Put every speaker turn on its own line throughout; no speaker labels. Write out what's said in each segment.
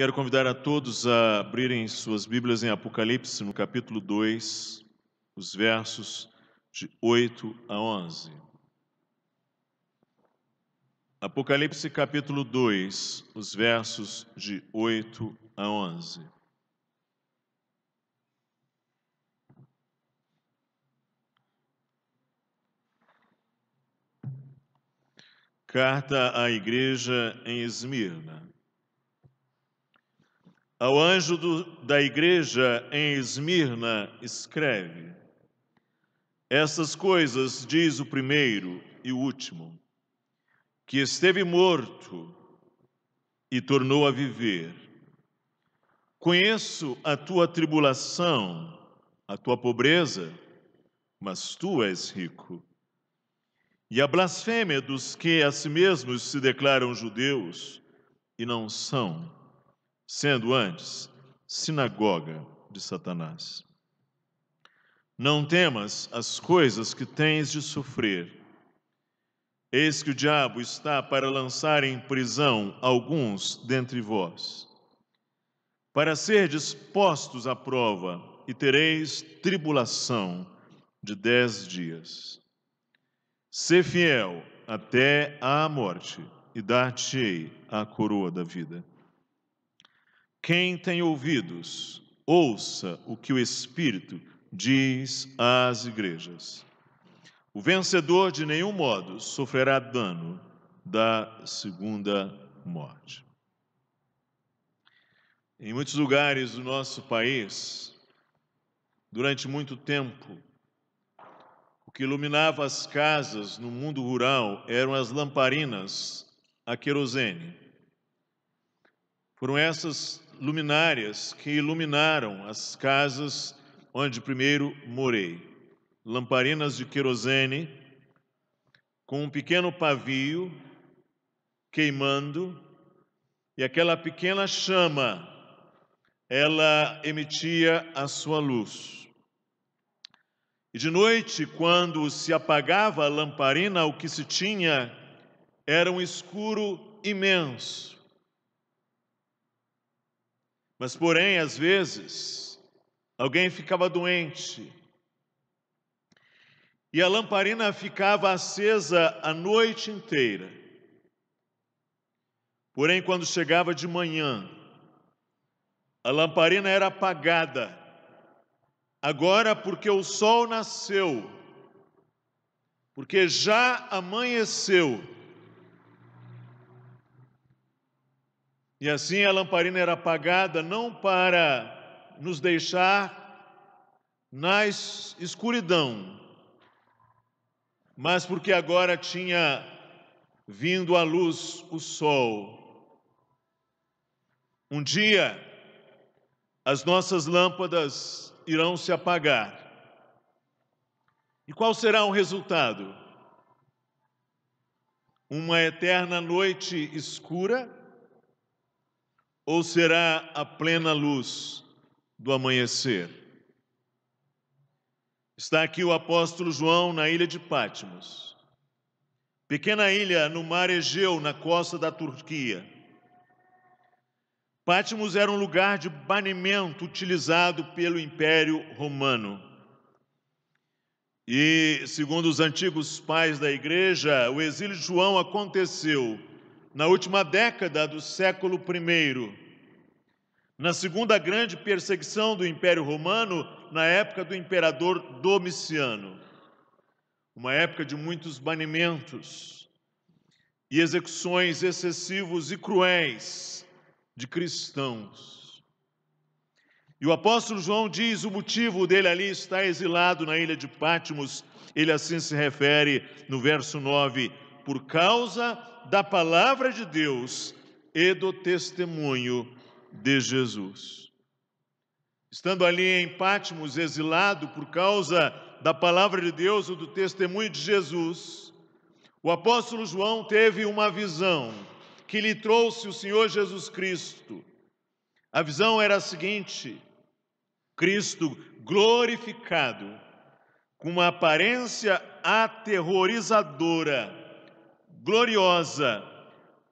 Quero convidar a todos a abrirem suas Bíblias em Apocalipse, no capítulo 2, os versos de 8 a 11. Apocalipse, capítulo 2, os versos de 8 a 11. Carta à igreja em Esmirna. Ao anjo da igreja em Esmirna escreve: Essas coisas diz o primeiro e o último, que esteve morto e tornou a viver. Conheço a tua tribulação, a tua pobreza, mas tu és rico. E a blasfêmia dos que a si mesmos se declaram judeus e não são, sendo antes sinagoga de Satanás. Não temas as coisas que tens de sofrer. Eis que o diabo está para lançar em prisão alguns dentre vós, para serdes postos à prova, e tereis tribulação de 10 dias. Sê fiel até à morte, e dar-te-ei a coroa da vida. Quem tem ouvidos, ouça o que o Espírito diz às igrejas. O vencedor de nenhum modo sofrerá dano da segunda morte. Em muitos lugares do nosso país, durante muito tempo, o que iluminava as casas no mundo rural eram as lamparinas a querosene. Foram essas luminárias que iluminaram as casas onde primeiro morei. Lamparinas de querosene, com um pequeno pavio queimando, e aquela pequena chama, ela emitia a sua luz. E de noite, quando se apagava a lamparina, o que se tinha era um escuro imenso. Mas, porém, às vezes, alguém ficava doente e a lamparina ficava acesa a noite inteira. Porém, quando chegava de manhã, a lamparina era apagada. Agora, porque o sol nasceu, porque já amanheceu. E assim a lamparina era apagada não para nos deixar na escuridão, mas porque agora tinha vindo à luz o sol. Um dia, as nossas lâmpadas irão se apagar. E qual será o resultado? Uma eterna noite escura? Ou será a plena luz do amanhecer? Está aqui o apóstolo João na ilha de Patmos, pequena ilha no mar Egeu, na costa da Turquia. Patmos era um lugar de banimento utilizado pelo Império Romano. E, segundo os antigos pais da igreja, o exílio de João aconteceu na última década do século I, na segunda grande perseguição do Império Romano, na época do imperador Domiciano. Uma época de muitos banimentos e execuções excessivos e cruéis de cristãos. E o apóstolo João diz o motivo dele ali estar exilado na ilha de Patmos. Ele assim se refere no verso 9: por causa da palavra de Deus e do testemunho de Jesus. Estando ali em Patmos, exilado por causa da palavra de Deus e do testemunho de Jesus, o apóstolo João teve uma visão que lhe trouxe o Senhor Jesus Cristo. A visão era a seguinte: Cristo glorificado, com uma aparência aterrorizadora, gloriosa,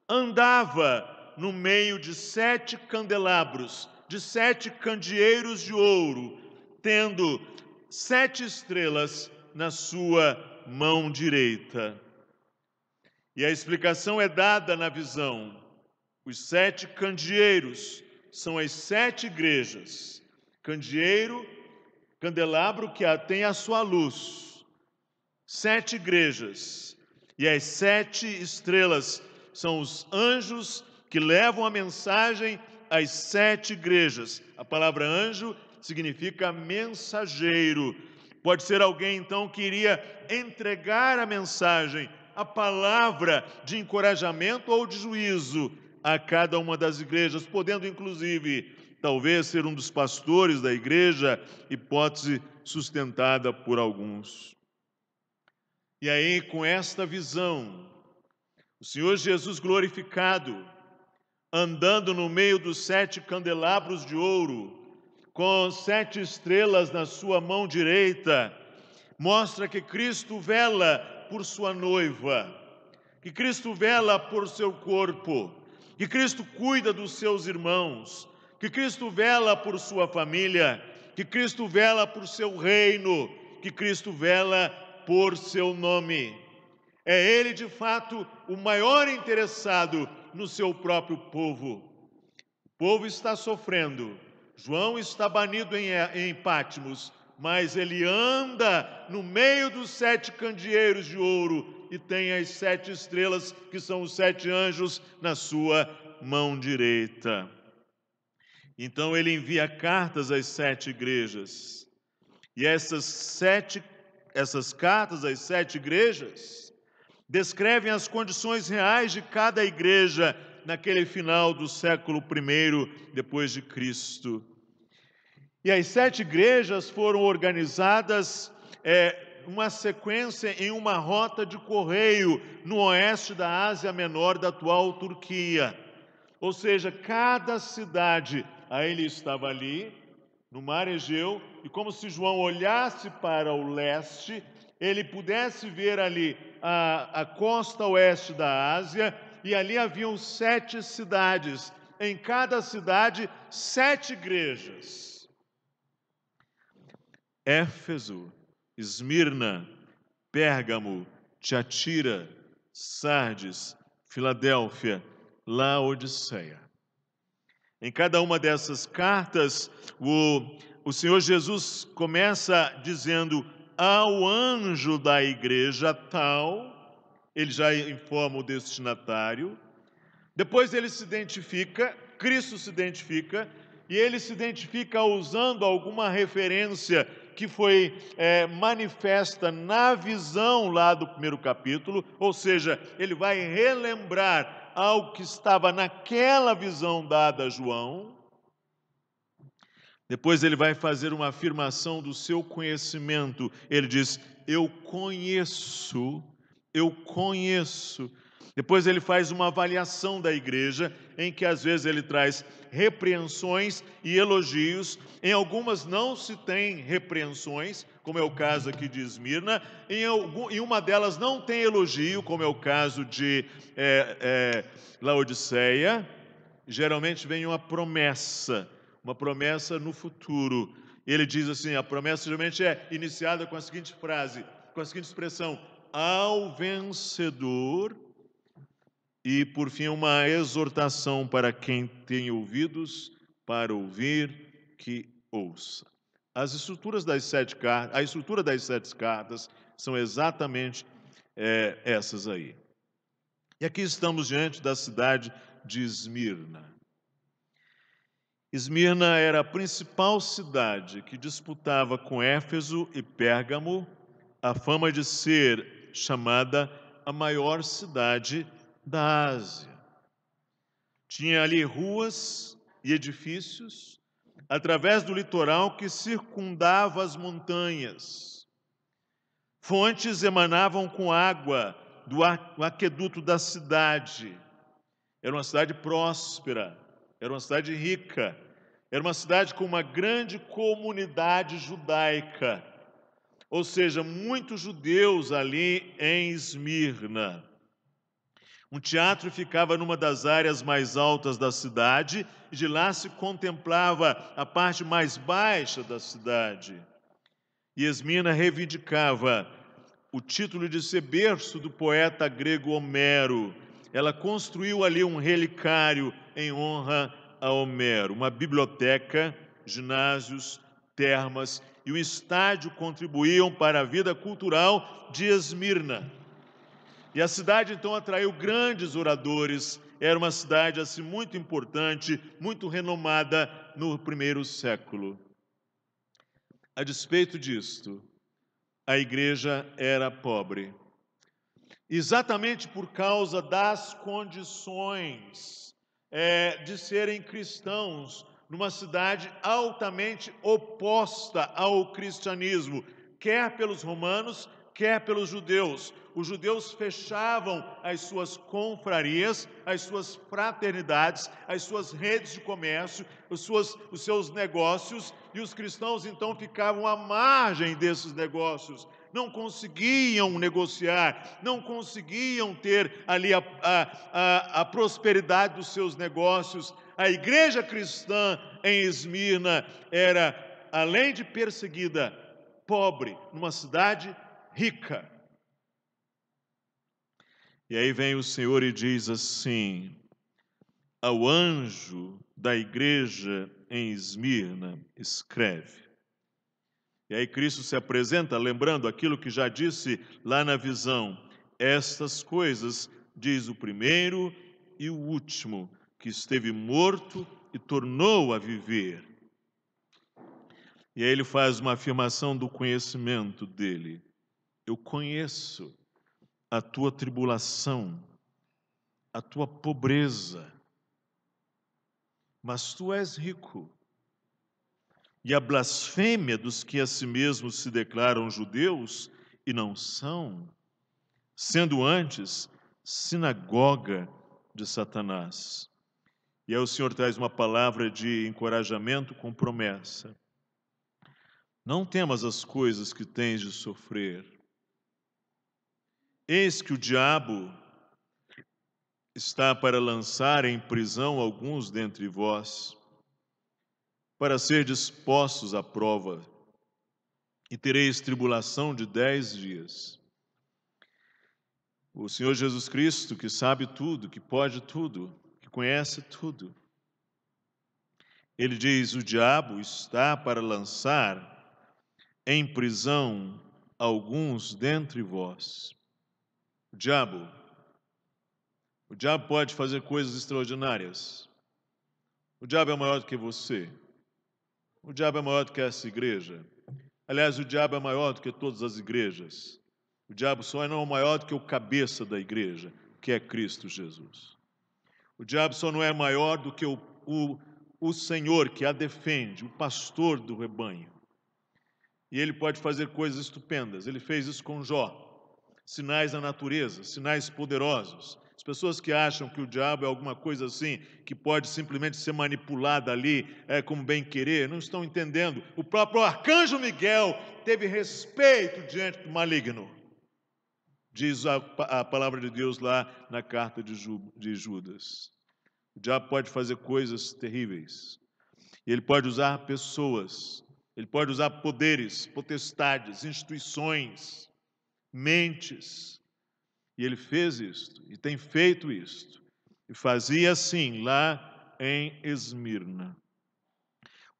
andava no meio de 7 candelabros, de 7 candeeiros de ouro, tendo 7 estrelas na sua mão direita. E a explicação é dada na visão. Os 7 candeeiros são as 7 igrejas. Candeeiro, candelabro que tem a sua luz. 7 igrejas. E as 7 estrelas são os anjos que levam a mensagem às 7 igrejas. A palavra anjo significa mensageiro. Pode ser alguém, então, que iria entregar a mensagem, a palavra de encorajamento ou de juízo a cada uma das igrejas, podendo, inclusive, talvez ser um dos pastores da igreja, hipótese sustentada por alguns. E aí, com esta visão, o Senhor Jesus glorificado, andando no meio dos 7 candelabros de ouro, com 7 estrelas na sua mão direita, mostra que Cristo vela por sua noiva, que Cristo vela por seu corpo, que Cristo cuida dos seus irmãos, que Cristo vela por sua família, que Cristo vela por seu reino, que Cristo vela por seu nome. É Ele, de fato, o maior interessado no seu próprio povo. O povo está sofrendo. João está banido em Patmos, mas ele anda no meio dos 7 candeeiros de ouro e tem as 7 estrelas, que são os 7 anjos, na sua mão direita. Então ele envia cartas às 7 igrejas. E essas cartas às 7 igrejas descrevem as condições reais de cada igreja naquele final do século I depois de Cristo. E as 7 igrejas foram organizadas uma sequência em uma rota de correio no oeste da Ásia Menor, da atual Turquia. Ou seja, cada cidade, ele estava ali, no mar Egeu, e como se João olhasse para o leste, ele pudesse ver ali a costa oeste da Ásia, e ali haviam 7 cidades, em cada cidade 7 igrejas. Éfeso, Esmirna, Pérgamo, Tiatira, Sardes, Filadélfia, Laodiceia. Em cada uma dessas cartas, o Senhor Jesus começa dizendo ao anjo da igreja tal, ele já informa o destinatário, depois ele se identifica, Cristo se identifica, e ele se identifica usando alguma referência que foi manifesta na visão lá do primeiro capítulo, ou seja, ele vai relembrar algo que estava naquela visão dada a João. Depois ele vai fazer uma afirmação do seu conhecimento. Ele diz, eu conheço. Depois ele faz uma avaliação da igreja, em que às vezes ele traz repreensões e elogios. Em algumas não se tem repreensões, como é o caso aqui de Esmirna. Em uma delas não tem elogio, como é o caso de Laodiceia. Geralmente vem uma promessa no futuro. Ele diz assim, a promessa geralmente é iniciada com a seguinte frase, com a seguinte expressão, ao vencedor. E, por fim, uma exortação para quem tem ouvidos para ouvir, que ouça. A estrutura das 7 cartas são exatamente essas aí. E aqui estamos diante da cidade de Esmirna. Esmirna era a principal cidade que disputava com Éfeso e Pérgamo a fama de ser chamada a maior cidade da Ásia. Tinha ali ruas e edifícios através do litoral que circundava as montanhas. Fontes emanavam com água do aqueduto da cidade. Era uma cidade próspera, era uma cidade rica, era uma cidade com uma grande comunidade judaica, ou seja, muitos judeus ali em Esmirna. Um teatro ficava numa das áreas mais altas da cidade, e de lá se contemplava a parte mais baixa da cidade. E Esmirna reivindicava o título de ser berço do poeta grego Homero. Ela construiu ali um relicário em honra a Homero. Uma biblioteca, ginásios, termas e um estádio contribuíam para a vida cultural de Esmirna. E a cidade então atraiu grandes oradores. Era uma cidade assim muito importante, muito renomada no primeiro século. A despeito disto, a igreja era pobre. Exatamente por causa das condições de serem cristãos numa cidade altamente oposta ao cristianismo, quer pelos romanos, quer pelos judeus. Os judeus fechavam as suas confrarias, as suas fraternidades, as suas redes de comércio, os seus negócios, e os cristãos então ficavam à margem desses negócios. Não conseguiam negociar, não conseguiam ter ali a prosperidade dos seus negócios. A igreja cristã em Esmirna era, além de perseguida, pobre, numa cidade rica. E aí vem o Senhor e diz assim: ao anjo da igreja em Esmirna, escreve. E aí Cristo se apresenta lembrando aquilo que já disse lá na visão. Estas coisas diz o primeiro e o último, que esteve morto e tornou a viver. E aí ele faz uma afirmação do conhecimento dele. Eu conheço a tua tribulação, a tua pobreza, mas tu és rico. E a blasfêmia dos que a si mesmos se declaram judeus e não são, sendo antes sinagoga de Satanás. E aí o Senhor traz uma palavra de encorajamento com promessa. Não temas as coisas que tens de sofrer. Eis que o diabo está para lançar em prisão alguns dentre vós, para ser dispostos à prova, e tereis tribulação de 10 dias. O Senhor Jesus Cristo, que sabe tudo, que pode tudo, que conhece tudo, ele diz: o diabo está para lançar em prisão alguns dentre vós. O diabo pode fazer coisas extraordinárias. O diabo é maior do que você. O diabo é maior do que essa igreja. Aliás, o diabo é maior do que todas as igrejas. O diabo só não é maior do que o cabeça da igreja, que é Cristo Jesus. O diabo só não é maior do que o Senhor que a defende, o pastor do rebanho. E ele pode fazer coisas estupendas. Ele fez isso com Jó. Sinais da natureza, sinais poderosos. As pessoas que acham que o diabo é alguma coisa assim, que pode simplesmente ser manipulada ali como bem querer, não estão entendendo. O próprio arcanjo Miguel teve respeito diante do maligno. Diz a palavra de Deus lá na carta de Judas. O diabo pode fazer coisas terríveis. Ele pode usar pessoas, ele pode usar poderes, potestades, instituições, mentes. E ele fez isto, e tem feito isto. E fazia assim lá em Esmirna.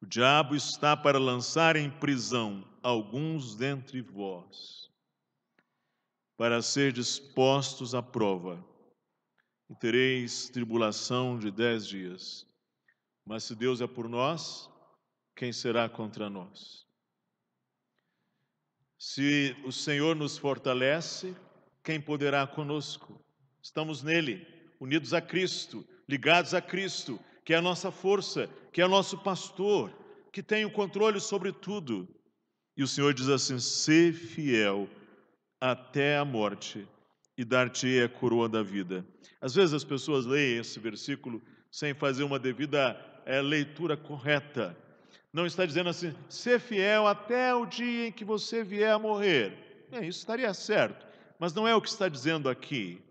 O diabo está para lançar em prisão alguns dentre vós, para ser dispostos à prova, e tereis tribulação de 10 dias. Mas se Deus é por nós, quem será contra nós? Se o Senhor nos fortalece, quem poderá conosco? Estamos nele, unidos a Cristo, ligados a Cristo, que é a nossa força, que é o nosso pastor, que tem o controle sobre tudo. E o Senhor diz assim: sê fiel até a morte, e dar-te-ei a coroa da vida. Às vezes as pessoas leem esse versículo sem fazer uma devida leitura correta. Não está dizendo assim: ser fiel até o dia em que você vier a morrer. Isso estaria certo, mas não é o que está dizendo aqui.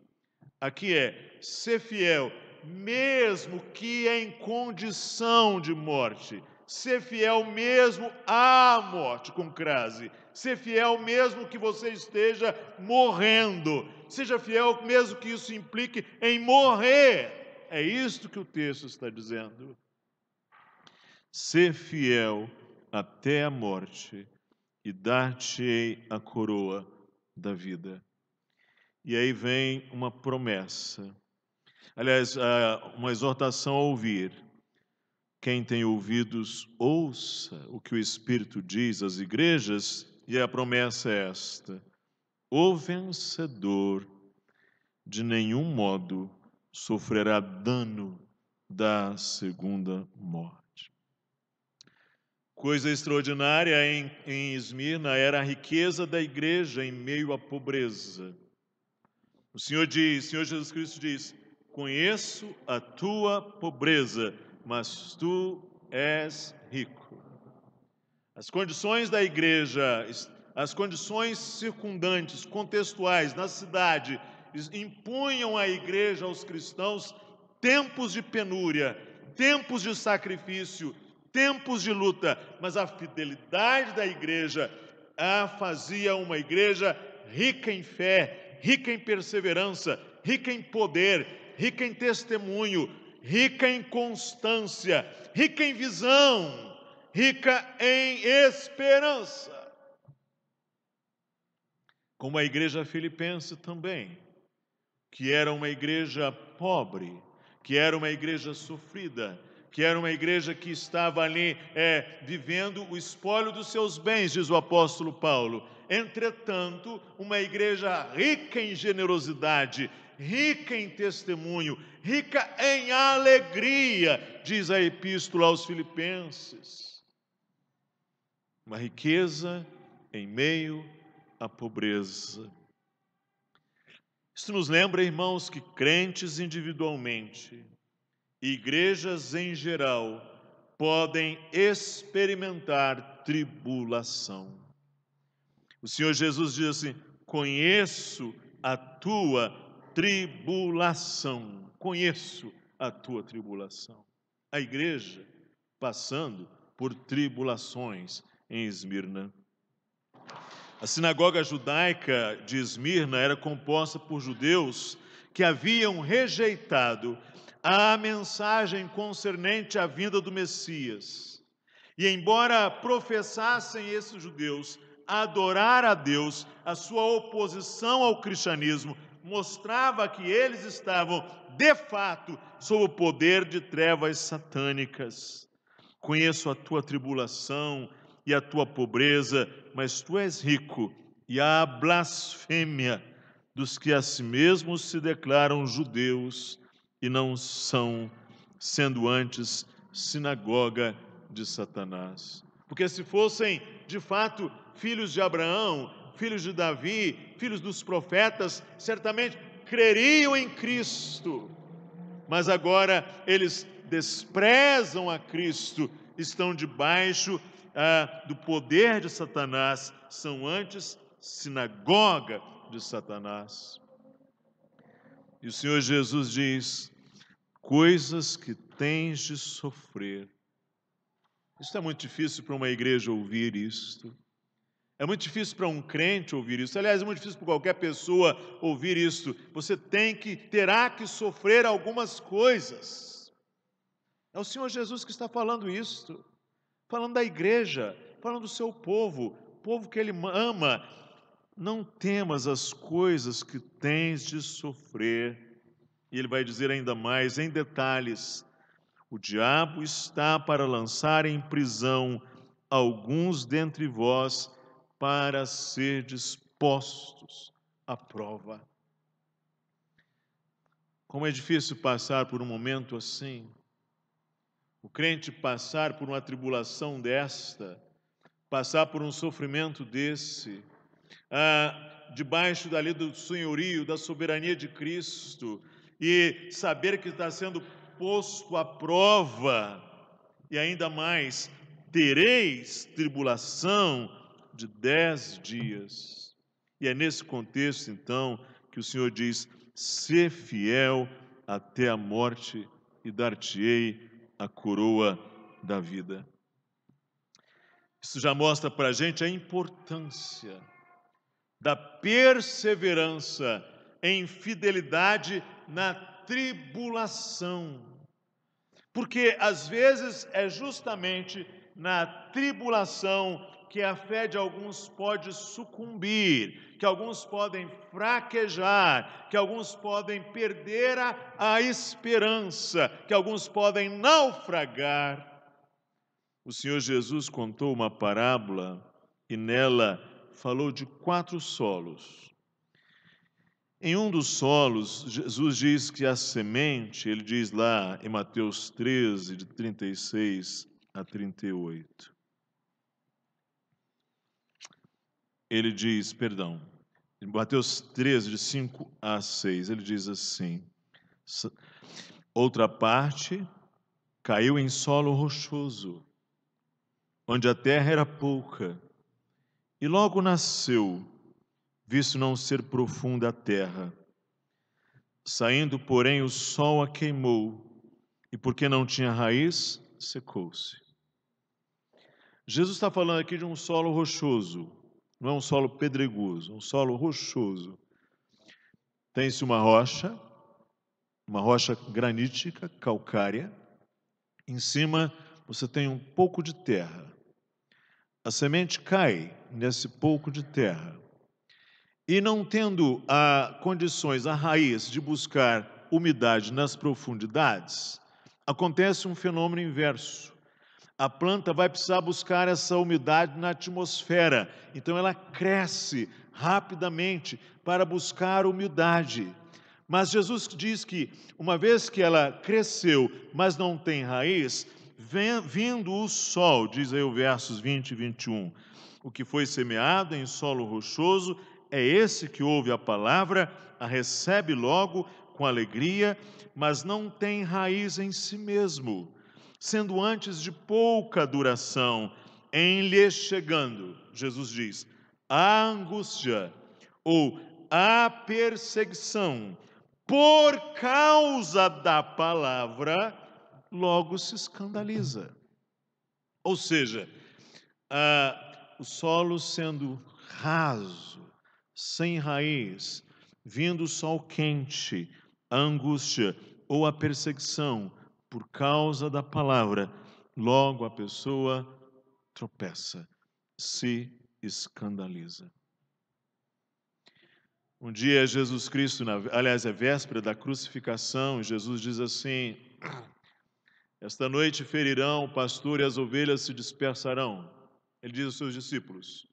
aqui é ser fiel, mesmo que em condição de morte. Ser fiel mesmo à morte, com crase. Ser fiel mesmo que você esteja morrendo. Seja fiel mesmo que isso implique em morrer. É isto que o texto está dizendo. Ser fiel até a morte e dar-te-ei a coroa da vida. E aí vem uma promessa. Aliás, uma exortação a ouvir. Quem tem ouvidos, ouça o que o Espírito diz às igrejas, e a promessa é esta: o vencedor de nenhum modo sofrerá dano da segunda morte. Coisa extraordinária em Esmirna era a riqueza da igreja em meio à pobreza. O Senhor Jesus Cristo diz: conheço a tua pobreza, mas tu és rico. As condições da igreja, as condições circundantes, contextuais, na cidade, impunham à igreja, aos cristãos, tempos de penúria, tempos de sacrifício, tempos de luta, mas a fidelidade da igreja a fazia uma igreja rica em fé, rica em perseverança, rica em poder, rica em testemunho, rica em constância, rica em visão, rica em esperança. Como a igreja filipense também, que era uma igreja pobre, que era uma igreja sofrida, que era uma igreja que estava ali vivendo o espólio dos seus bens, diz o apóstolo Paulo. Entretanto, uma igreja rica em generosidade, rica em testemunho, rica em alegria, diz a epístola aos Filipenses. Uma riqueza em meio à pobreza. Isso nos lembra, irmãos, que crentes individualmente e igrejas em geral podem experimentar tribulação. O Senhor Jesus diz assim: conheço a tua tribulação. Conheço a tua tribulação. A igreja passando por tribulações em Esmirna. A sinagoga judaica de Esmirna era composta por judeus que haviam rejeitado a mensagem concernente à vinda do Messias. E embora professassem esses judeus adorar a Deus, a sua oposição ao cristianismo mostrava que eles estavam, de fato, sob o poder de trevas satânicas. Conheço a tua tribulação e a tua pobreza, mas tu és rico, e a blasfêmia dos que a si mesmos se declaram judeus e não são, sendo antes sinagoga de Satanás. Porque se fossem, de fato, filhos de Abraão, filhos de Davi, filhos dos profetas, certamente creriam em Cristo. Mas agora eles desprezam a Cristo, estão debaixo do poder de Satanás, são antes sinagoga de Satanás. E o Senhor Jesus diz: coisas que tens de sofrer. Isso é muito difícil para uma igreja ouvir isto. É muito difícil para um crente ouvir isso. Aliás, é muito difícil para qualquer pessoa ouvir isso. Você terá que sofrer algumas coisas. É o Senhor Jesus que está falando isto. Falando da igreja, falando do seu povo que Ele ama. Não temas as coisas que tens de sofrer. E Ele vai dizer ainda mais, em detalhes: o diabo está para lançar em prisão alguns dentre vós, para ser dispostos à prova. Como é difícil passar por um momento assim. O crente passar por uma tribulação desta, passar por um sofrimento desse, debaixo dali do senhorio, da soberania de Cristo, e saber que está sendo posto à prova, e ainda mais, tereis tribulação de 10 dias. E é nesse contexto, então, que o Senhor diz: sê fiel até a morte e dar-te-ei a coroa da vida. Isso já mostra para a gente a importância da perseverança em fidelidade na tribulação. Porque às vezes é justamente na tribulação que a fé de alguns pode sucumbir, que alguns podem fraquejar, que alguns podem perder a esperança, que alguns podem naufragar. O Senhor Jesus contou uma parábola e nela falou de 4 solos. Em um dos solos, Jesus diz que a semente, ele diz lá em Mateus 13, de 36 a 38. Ele diz, em Mateus 13, de 5 a 6, ele diz assim: outra parte caiu em solo rochoso, onde a terra era pouca, e logo nasceu, visto não ser profunda a terra. Saindo, porém, o sol a queimou, e porque não tinha raiz, secou-se. Jesus está falando aqui de um solo rochoso, não é um solo pedregoso, é um solo rochoso. Tem-se uma rocha granítica, calcária. Em cima você tem um pouco de terra. A semente cai nesse pouco de terra. E não tendo condições, a raiz de buscar umidade nas profundidades, acontece um fenômeno inverso. A planta vai precisar buscar essa umidade na atmosfera, então ela cresce rapidamente para buscar umidade. Mas Jesus diz que, uma vez que ela cresceu, mas não tem raiz, vindo o sol, diz aí o versos 20 e 21, o que foi semeado em solo rochoso é esse que ouve a palavra, a recebe logo com alegria, mas não tem raiz em si mesmo, sendo antes de pouca duração, em lhe chegando, Jesus diz, a angústia ou a perseguição, por causa da palavra, logo se escandaliza. Ou seja, o solo sendo raso, sem raiz, vindo o sol quente, a angústia ou a perseguição por causa da palavra, logo a pessoa tropeça, se escandaliza. Um dia Jesus Cristo, aliás, é véspera da crucificação, Jesus diz assim: esta noite ferirão o pastor e as ovelhas se dispersarão. Ele diz aos seus discípulos: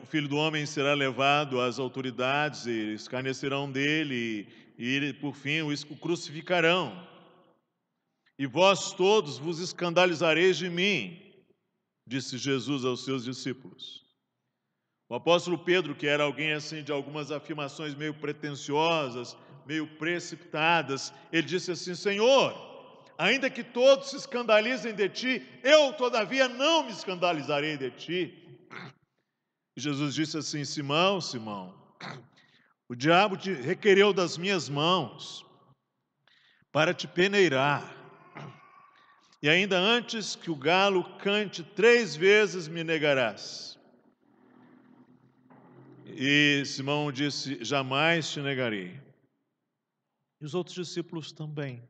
o Filho do Homem será levado às autoridades, e escarnecerão dele, e por fim o crucificarão. E vós todos vos escandalizareis de mim, disse Jesus aos seus discípulos. O apóstolo Pedro, que era alguém assim de algumas afirmações meio pretensiosas, meio precipitadas, ele disse assim: Senhor, ainda que todos se escandalizem de ti, eu todavia não me escandalizarei de ti. E Jesus disse assim: Simão, Simão, o diabo te requereu das minhas mãos para te peneirar. E ainda antes que o galo cante 3 vezes me negarás. E Simão disse: jamais te negarei. E os outros discípulos também.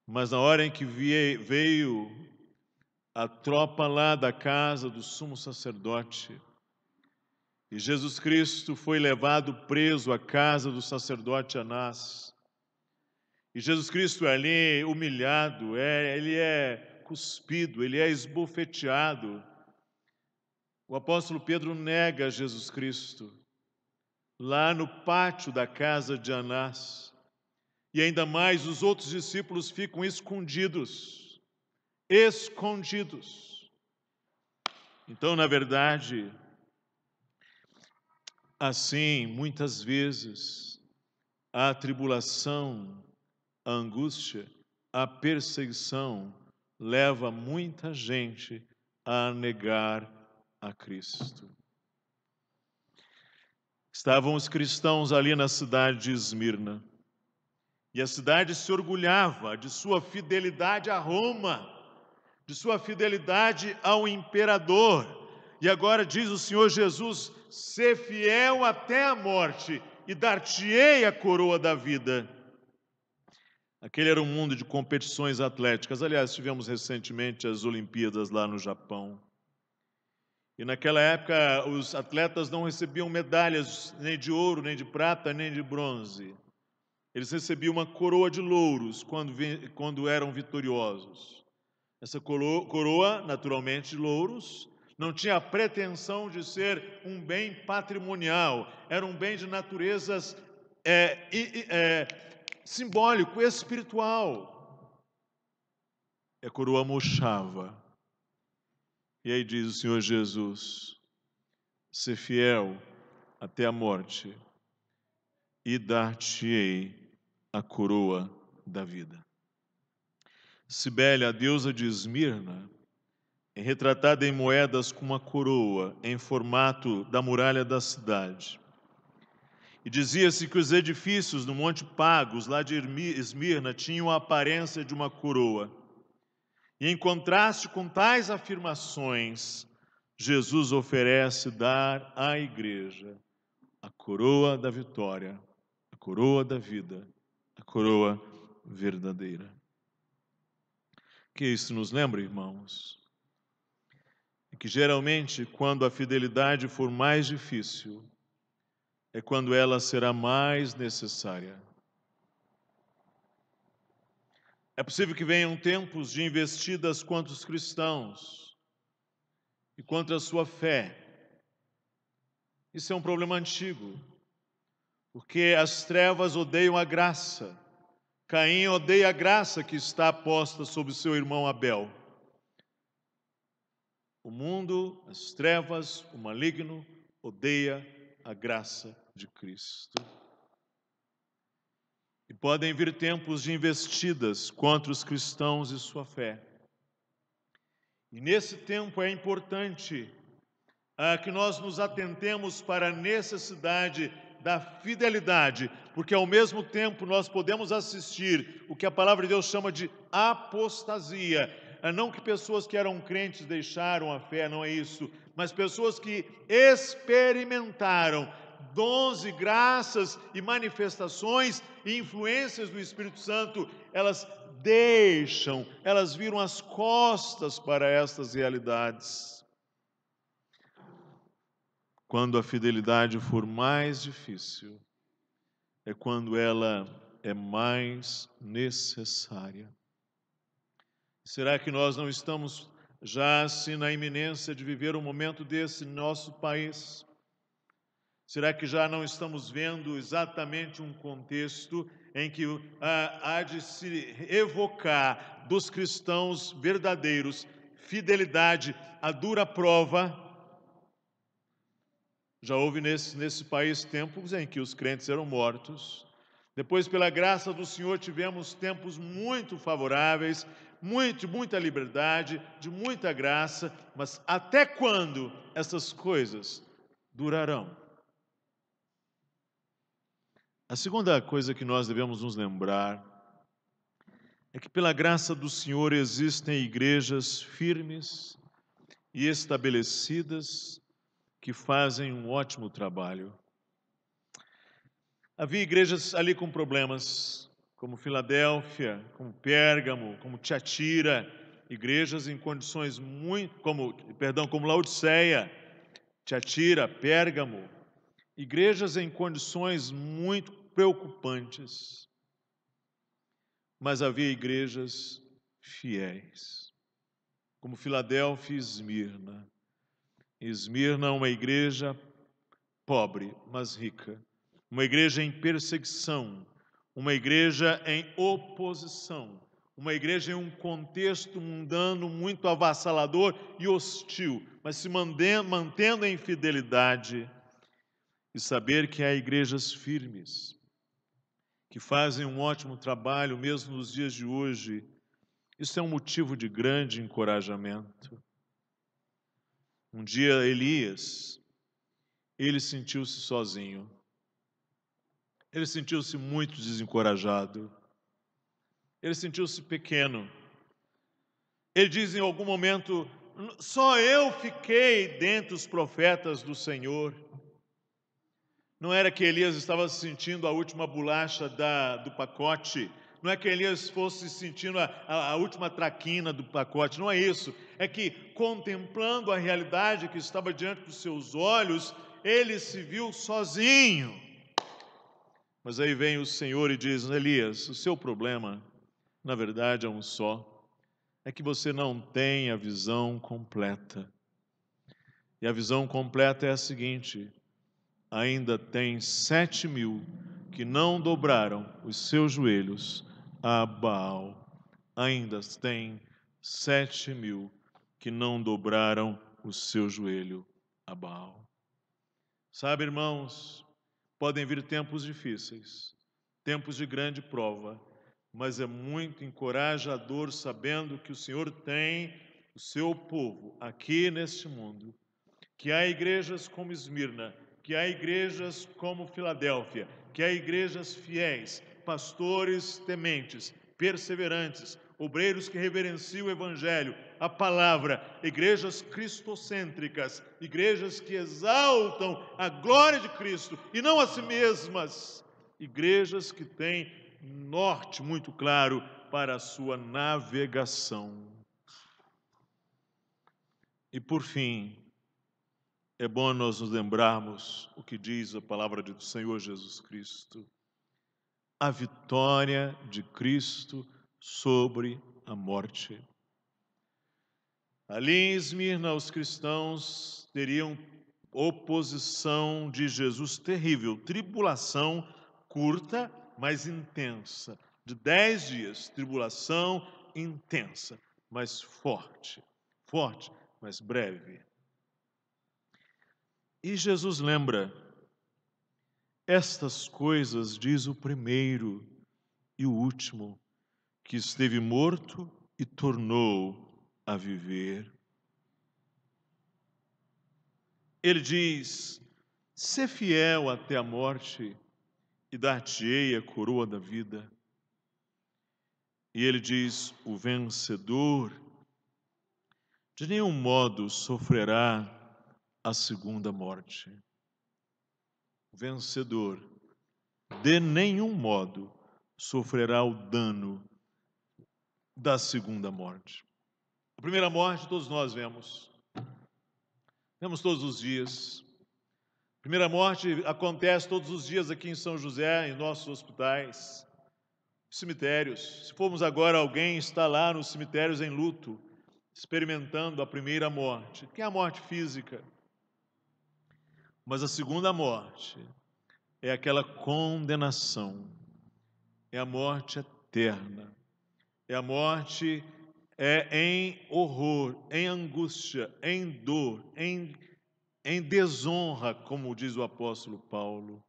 Mas na hora em que veio a tropa lá da casa do sumo sacerdote, e Jesus Cristo foi levado preso à casa do sacerdote Anás, e Jesus Cristo é ali humilhado, ele é cuspido, ele é esbofeteado. O apóstolo Pedro nega Jesus Cristo lá no pátio da casa de Anás. E ainda mais, os outros discípulos ficam escondidos. Então, na verdade, assim, muitas vezes, a tribulação, a angústia, a perseguição leva muita gente a negar a Cristo. Estavam os cristãos ali na cidade de Esmirna. E a cidade se orgulhava de sua fidelidade a Roma, de sua fidelidade ao imperador. E agora diz o Senhor Jesus: sê fiel até a morte, e dar-te-ei a coroa da vida. Aquele era um mundo de competições atléticas. Aliás, tivemos recentemente as Olimpíadas lá no Japão. E naquela época, os atletas não recebiam medalhas nem de ouro, nem de prata, nem de bronze. Eles recebiam uma coroa de louros quando eram vitoriosos. Essa coroa, naturalmente de louros, não tinha a pretensão de ser um bem patrimonial. Era um bem de naturezas simbólico, espiritual. E a coroa murchava. E aí diz o Senhor Jesus: ser fiel até a morte, e dar-te-ei a coroa da vida. Cibele, a deusa de Esmirna, é retratada em moedas com uma coroa em formato da muralha da cidade. E dizia-se que os edifícios no Monte Pagos, lá de Esmirna, tinham a aparência de uma coroa. E em contraste com tais afirmações, Jesus oferece dar à igreja a coroa da vitória, a coroa da vida, a coroa verdadeira. Que isso nos lembra, irmãos? É que geralmente, quando a fidelidade for mais difícil, é quando ela será mais necessária. É possível que venham tempos de investidas contra os cristãos e contra a sua fé. Isso é um problema antigo, porque as trevas odeiam a graça. Caim odeia a graça que está posta sobre o seu irmão Abel. O mundo, as trevas, o maligno odeia a graça de Cristo. E podem vir tempos de investidas contra os cristãos e sua fé. E nesse tempo é importante que nós nos atentemos para a necessidade da fidelidade, porque ao mesmo tempo nós podemos assistir o que a palavra de Deus chama de apostasia. Não que pessoas que eram crentes deixaram a fé, não é isso, mas pessoas que experimentaram dons e graças e manifestações e influências do Espírito Santo, elas viram as costas para estas realidades. Quando a fidelidade for mais difícil, é quando ela é mais necessária. Será que nós não estamos já assim na iminência de viver um momento desse em nosso país? Será que já não estamos vendo exatamente um contexto em que há de se evocar dos cristãos verdadeiros fidelidade à dura prova? Já houve nesse país tempos em que os crentes eram mortos. Depois, pela graça do Senhor, tivemos tempos muito favoráveis, muita liberdade, de muita graça, mas até quando essas coisas durarão? A segunda coisa que nós devemos nos lembrar é que, pela graça do Senhor, existem igrejas firmes e estabelecidas que fazem um ótimo trabalho. Havia igrejas ali com problemas, como Filadélfia, como Pérgamo, como Tiatira, igrejas em condições como Laodiceia, Tiatira, Pérgamo, igrejas em condições muito preocupantes. Mas havia igrejas fiéis, como Filadélfia e Esmirna. Esmirna é uma igreja pobre, mas rica. Uma igreja em perseguição, uma igreja em oposição, uma igreja em um contexto mundano muito avassalador e hostil, mas se mantendo em fidelidade. E saber que há igrejas firmes, que fazem um ótimo trabalho mesmo nos dias de hoje, isso é um motivo de grande encorajamento. Um dia Elias, ele sentiu-se sozinho. Ele sentiu-se muito desencorajado. Ele sentiu-se pequeno. Ele diz em algum momento: só eu fiquei dentre os profetas do Senhor. Não era que Elias estava sentindo a última bolacha do pacote. Não é que Elias fosse sentindo a última traquina do pacote. Não é isso. É que, contemplando a realidade que estava diante dos seus olhos, ele se viu sozinho. Mas aí vem o Senhor e diz: Elias, o seu problema, na verdade, é um só. É que você não tem a visão completa. E a visão completa é a seguinte: ainda tem 7.000 que não dobraram os seus joelhos a Baal. Ainda tem 7.000 que não dobraram o seu joelho a Baal. Sabe, irmãos, podem vir tempos difíceis, tempos de grande prova, mas é muito encorajador sabendo que o Senhor tem o seu povo aqui neste mundo, que há igrejas como Esmirna, que há igrejas como Filadélfia, que há igrejas fiéis, pastores tementes, perseverantes, obreiros que reverenciam o Evangelho, a palavra, igrejas cristocêntricas, igrejas que exaltam a glória de Cristo e não a si mesmas, igrejas que têm norte muito claro para a sua navegação. E por fim, é bom nós nos lembrarmos o que diz a palavra do Senhor Jesus Cristo. A vitória de Cristo sobre a morte. Ali em Esmirna, os cristãos teriam oposição de Jesus terrível, tribulação curta, mas intensa. De 10 dias, tribulação intensa, mas forte. Forte, mas breve. E Jesus lembra: estas coisas diz o primeiro e o último, que esteve morto e tornou a viver. Ele diz: sê fiel até a morte e dar-te-ei a coroa da vida. E ele diz: o vencedor de nenhum modo sofrerá a segunda morte. O vencedor de nenhum modo sofrerá o dano da segunda morte. A primeira morte todos nós vemos todos os dias. A primeira morte acontece todos os dias aqui em São José, em nossos hospitais, cemitérios. Se formos agora, alguém está lá nos cemitérios em luto, experimentando a primeira morte, que é a morte física. Mas a segunda morte é aquela condenação, é a morte eterna, é a morte em horror, em angústia, em dor, em desonra, como diz o apóstolo Paulo,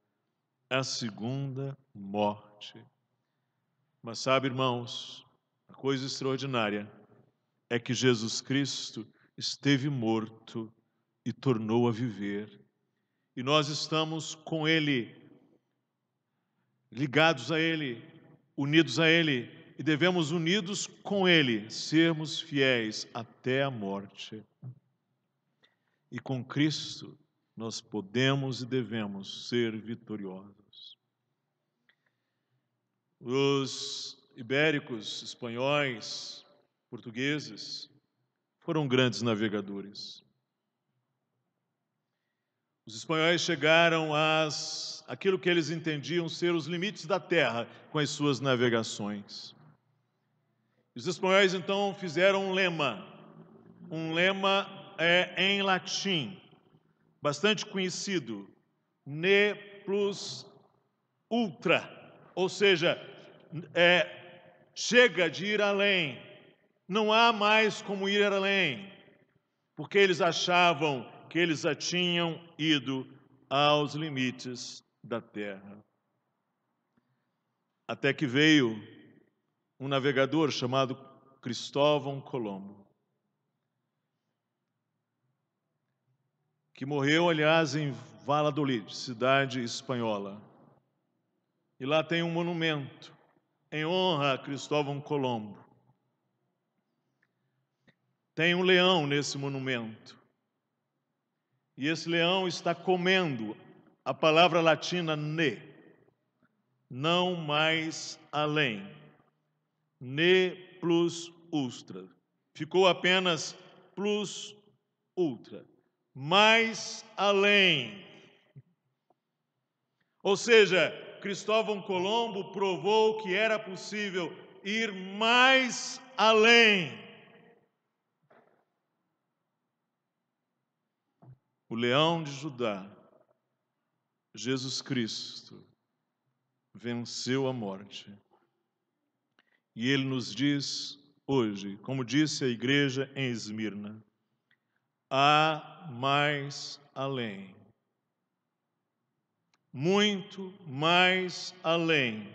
a segunda morte. Mas sabe, irmãos, a coisa extraordinária é que Jesus Cristo esteve morto e tornou a viver. E nós estamos com Ele, ligados a Ele, unidos a Ele, e devemos, unidos com Ele, sermos fiéis até a morte. E com Cristo nós podemos e devemos ser vitoriosos. Os ibéricos, espanhóis, portugueses foram grandes navegadores. Os espanhóis chegaram àquilo que eles entendiam ser os limites da terra com as suas navegações. Os espanhóis então fizeram um lema em latim, bastante conhecido, ne plus ultra, ou seja, chega de ir além, não há mais como ir além, porque eles achavam que eles já tinham ido aos limites da terra. Até que veio um navegador chamado Cristóvão Colombo, que morreu, aliás, em Valladolid, cidade espanhola. E lá tem um monumento em honra a Cristóvão Colombo. Tem um leão nesse monumento. E esse leão está comendo a palavra latina ne, não mais além. Ne plus ultra. Ficou apenas plus ultra. Mais além. Ou seja, Cristóvão Colombo provou que era possível ir mais além. O leão de Judá, Jesus Cristo, venceu a morte. E ele nos diz hoje, como disse a igreja em Esmirna, há mais além. Muito mais além.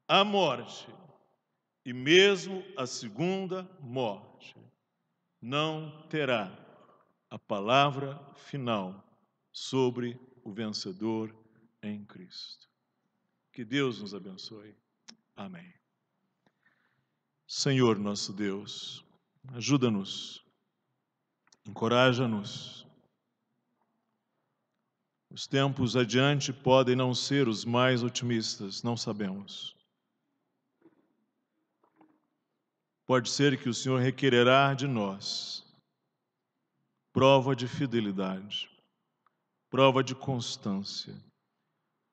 A morte e mesmo a segunda morte não terá a palavra final sobre o vencedor em Cristo. Que Deus nos abençoe. Amém. Senhor nosso Deus, ajuda-nos, encoraja-nos. Os tempos adiante podem não ser os mais otimistas, não sabemos. Pode ser que o Senhor requererá de nós prova de fidelidade, prova de constância,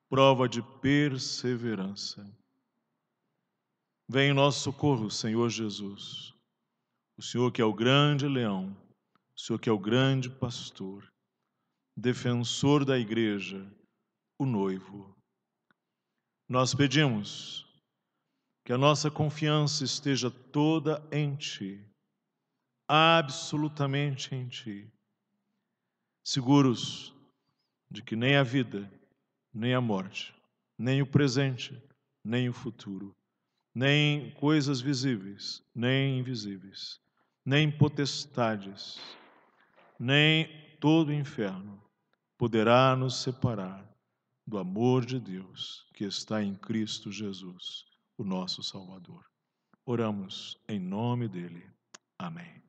prova de perseverança. Vem em nosso socorro, Senhor Jesus, o Senhor que é o grande leão, o Senhor que é o grande pastor, defensor da igreja, o noivo. Nós pedimos que a nossa confiança esteja toda em Ti, absolutamente em Ti, seguros de que nem a vida, nem a morte, nem o presente, nem o futuro, nem coisas visíveis, nem invisíveis, nem potestades, nem todo o inferno poderá nos separar do amor de Deus que está em Cristo Jesus, o nosso Salvador. Oramos em nome dele. Amém.